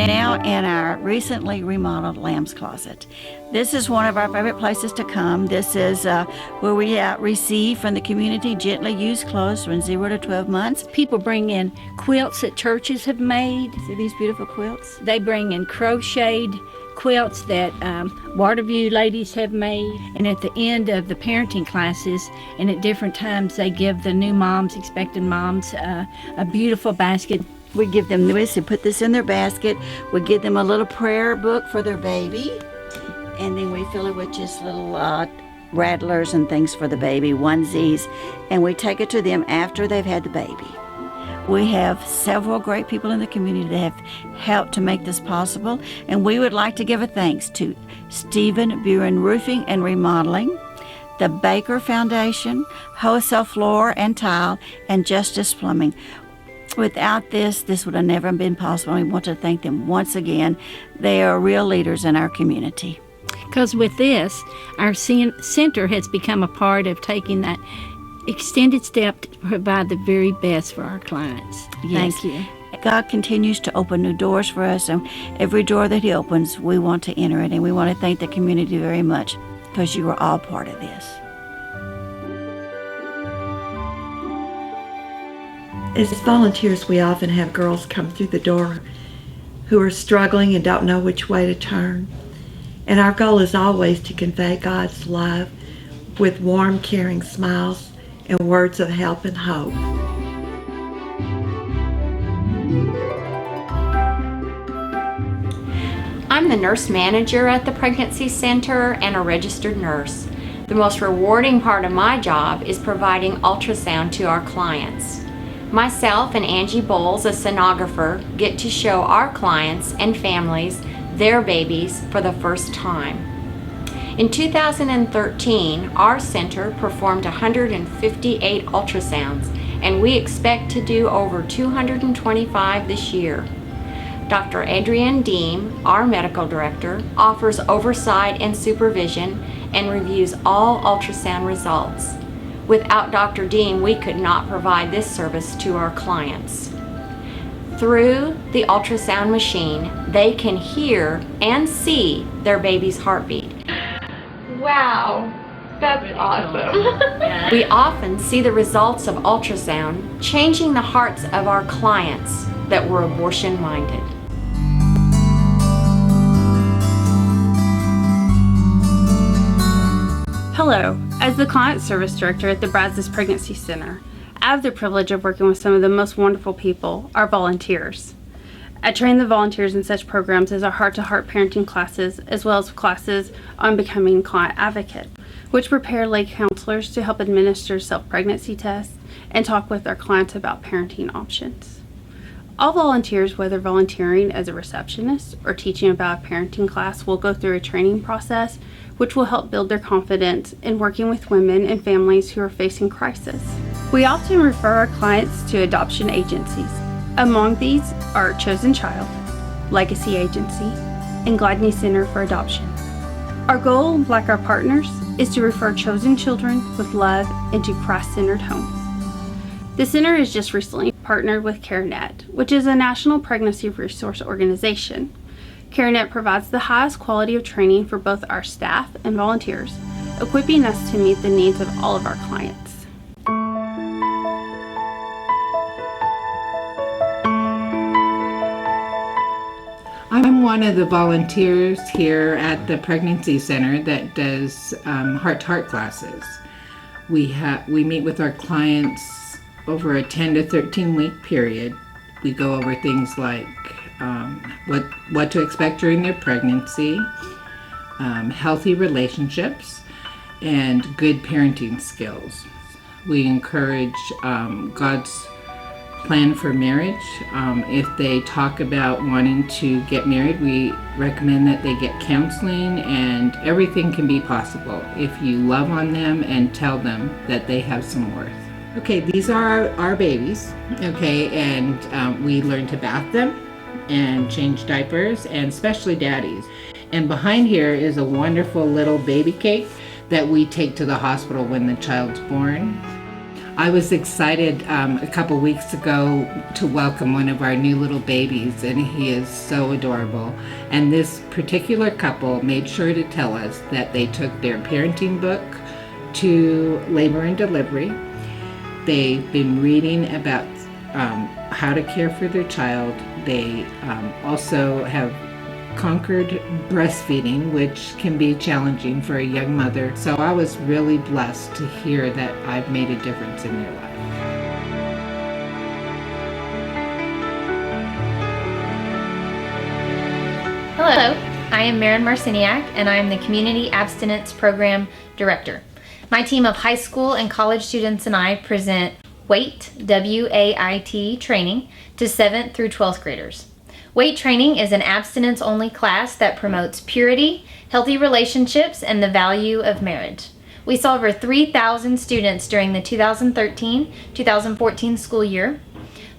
We're now in our recently remodeled lamb's closet. This is one of our favorite places to come. This is where we receive from the community gently used clothes from 0 to 12 months. People bring in quilts that churches have made. See these beautiful quilts? They bring in crocheted quilts that Waterview ladies have made. And at the end of the parenting classes and at different times, they give the new moms, expecting moms, a beautiful basket. We give them this and put this in their basket. We give them a little prayer book for their baby. And then we fill it with just little rattlers and things for the baby, onesies. And we take it to them after they've had the baby. We have several great people in the community that have helped to make this possible. And we would like to give a thanks to Stevan, Buren Roofing and Remodeling, the Baker Foundation, Wholesale Floor and Tile, and Justice Plumbing. Without this would have never been possible. We want to thank them once again. They are real leaders in our community. Because with this, our center has become a part of taking that extended step to provide the very best for our clients. Yes. Thank you. God continues to open new doors for us, and every door that He opens, we want to enter it. And we want to thank the community very much because you are all part of this. As volunteers, we often have girls come through the door who are struggling and don't know which way to turn. And our goal is always to convey God's love with warm, caring smiles and words of help and hope. I'm the nurse manager at the Pregnancy Center and a registered nurse. The most rewarding part of my job is providing ultrasound to our clients. Myself and Angie Bowles, a sonographer, get to show our clients and families their babies for the first time. In 2013, our center performed 158 ultrasounds, and we expect to do over 225 this year. Dr. Adrienne Deem, our medical director, offers oversight and supervision and reviews all ultrasound results. Without Dr. Deem, we could not provide this service to our clients. Through the ultrasound machine, they can hear and see their baby's heartbeat. Wow, that's awesome. We often see the results of ultrasound changing the hearts of our clients that were abortion-minded. Hello, as the Client Service Director at the Brazos Pregnancy Center, I have the privilege of working with some of the most wonderful people, our volunteers. I train the volunteers in such programs as our heart-to-heart parenting classes, as well as classes on becoming a client advocate, which prepare lay counselors to help administer self-pregnancy tests and talk with our clients about parenting options. All volunteers, whether volunteering as a receptionist or teaching about a parenting class, will go through a training process which will help build their confidence in working with women and families who are facing crisis. We often refer our clients to adoption agencies. Among these are Chosen Child, Legacy Agency, and Gladney Center for Adoption. Our goal, like our partners, is to refer chosen children with love into Christ-centered homes. The center has just recently partnered with CareNet, which is a national pregnancy resource organization. CareNet provides the highest quality of training for both our staff and volunteers, equipping us to meet the needs of all of our clients. I'm one of the volunteers here at the Pregnancy Center that does heart-to-heart classes. We meet with our clients over a 10 to 13 week period. We go over things like what to expect during their pregnancy, healthy relationships, and good parenting skills. We encourage God's plan for marriage. If they talk about wanting to get married, we recommend that they get counseling, and everything can be possible if you love on them and tell them that they have some worth. Okay, these are our babies, okay, and we learn to bath them and change diapers, and especially daddies. And behind here is a wonderful little baby cake that we take to the hospital when the child's born. I was excited a couple weeks ago to welcome one of our new little babies, and he is so adorable. And this particular couple made sure to tell us that they took their parenting book to labor and delivery. They've been reading about how to care for their child. They also have conquered breastfeeding, which can be challenging for a young mother. So I was really blessed to hear that I've made a difference in their life. Hello, I am Meren Marciniak, and I am the Community Abstinence Program Director. My team of high school and college students and I present WAIT, W-A-I-T, training to 7th through 12th graders. WAIT training is an abstinence-only class that promotes purity, healthy relationships, and the value of marriage. We saw over 3,000 students during the 2013-2014 school year.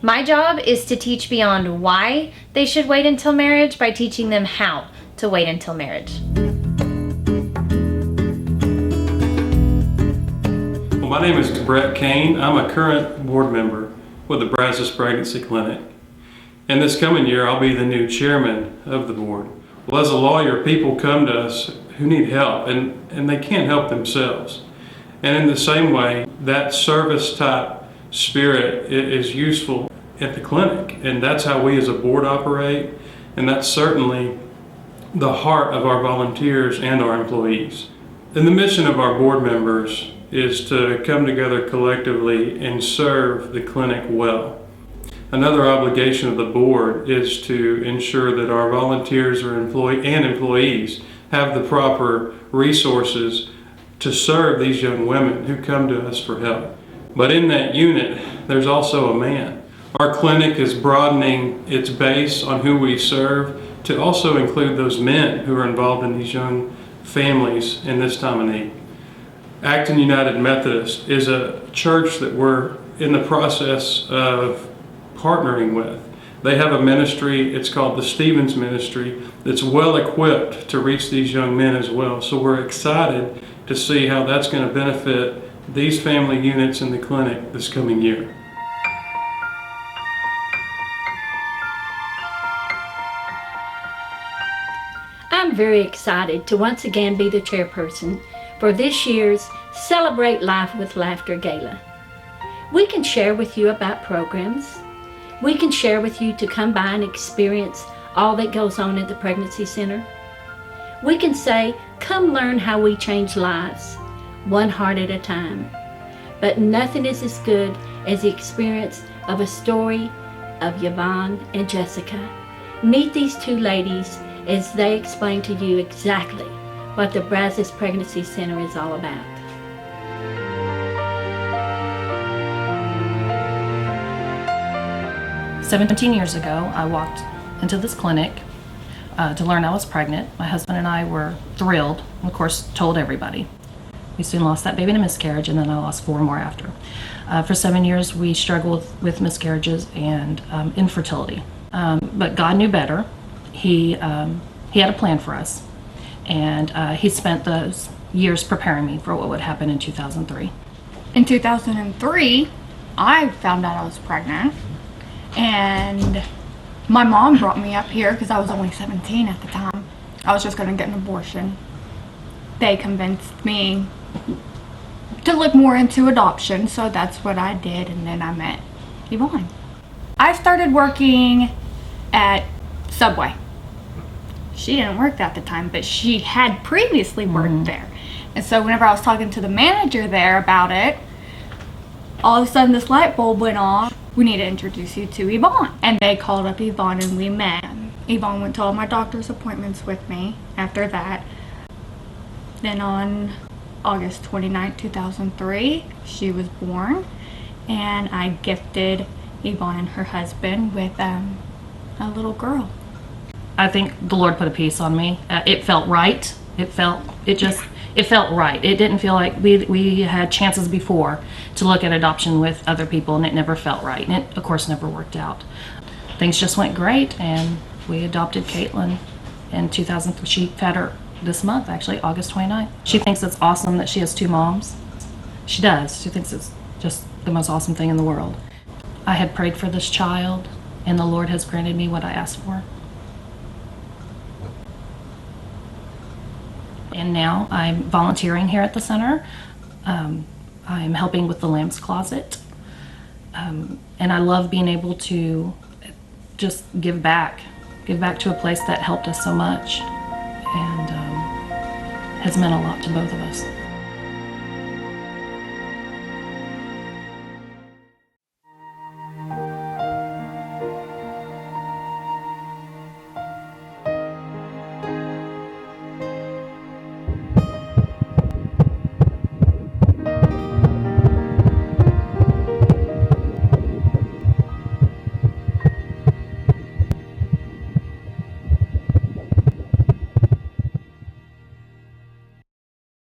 My job is to teach beyond why they should wait until marriage by teaching them how to wait until marriage. My name is Cain. I'm a current board member with the Brazos Pregnancy Clinic. And this coming year, I'll be the new chairman of the board. Well, as a lawyer, people come to us who need help, and they can't help themselves. And in the same way, that service type spirit is useful at the clinic. And that's how we as a board operate. And that's certainly the heart of our volunteers and our employees. And the mission of our board members is to come together collectively and serve the clinic well. Another obligation of the board is to ensure that our volunteers and employees have the proper resources to serve these young women who come to us for help. But in that unit, there's also a man. Our clinic is broadening its base on who we serve to also include those men who are involved in these young families in this time of need. Acton United Methodist is a church that we're in the process of partnering with. They have a ministry, it's called the Stevan's Ministry, that's well equipped to reach these young men as well. So we're excited to see how that's going to benefit these family units in the clinic this coming year. I'm very excited to once again be the chairperson for this year's Celebrate Life with Laughter Gala. We can share with you about programs. We can share with you to come by and experience all that goes on at the Pregnancy Center. We can say, come learn how we change lives, one heart at a time. But nothing is as good as the experience of a story of Yvonne and Jessica. Meet these two ladies as they explain to you exactly what the Brazos Pregnancy Center is all about. "17 years ago, I walked into this clinic to learn I was pregnant. My husband and I were thrilled, and of course told everybody. We soon lost that baby in a miscarriage, and then I lost 4 more after. For 7 years, we struggled with miscarriages and infertility. But God knew better. He had a plan for us, and he spent those years preparing me for what would happen in 2003. In 2003, I found out I was pregnant, and my mom brought me up here because I was only 17 at the time. I was just going to get an abortion. They convinced me to look more into adoption, so that's what I did, and then I met Yvonne. I started working at Subway. She didn't work at the time, but she had previously worked there. And so whenever I was talking to the manager there about it, all of a sudden this light bulb went on. We need to introduce you to Yvonne. And they called up Yvonne and we met. Yvonne went to all my doctor's appointments with me after that. Then on August 29, 2003, she was born, and I gifted Yvonne and her husband with a little girl. I think the Lord put a peace on me. It felt right. It felt right. It didn't feel like we had chances before to look at adoption with other people, and it never felt right. And it, of course, never worked out. Things just went great, and we adopted Caitlin in 2003. She had her this month, actually, August 29th. She thinks it's awesome that she has 2 moms. She does. She thinks it's just the most awesome thing in the world. I had prayed for this child, and the Lord has granted me what I asked for. And now I'm volunteering here at the center. I'm helping with the Lamb's Closet. And I love being able to just give back to a place that helped us so much and has meant a lot to both of us.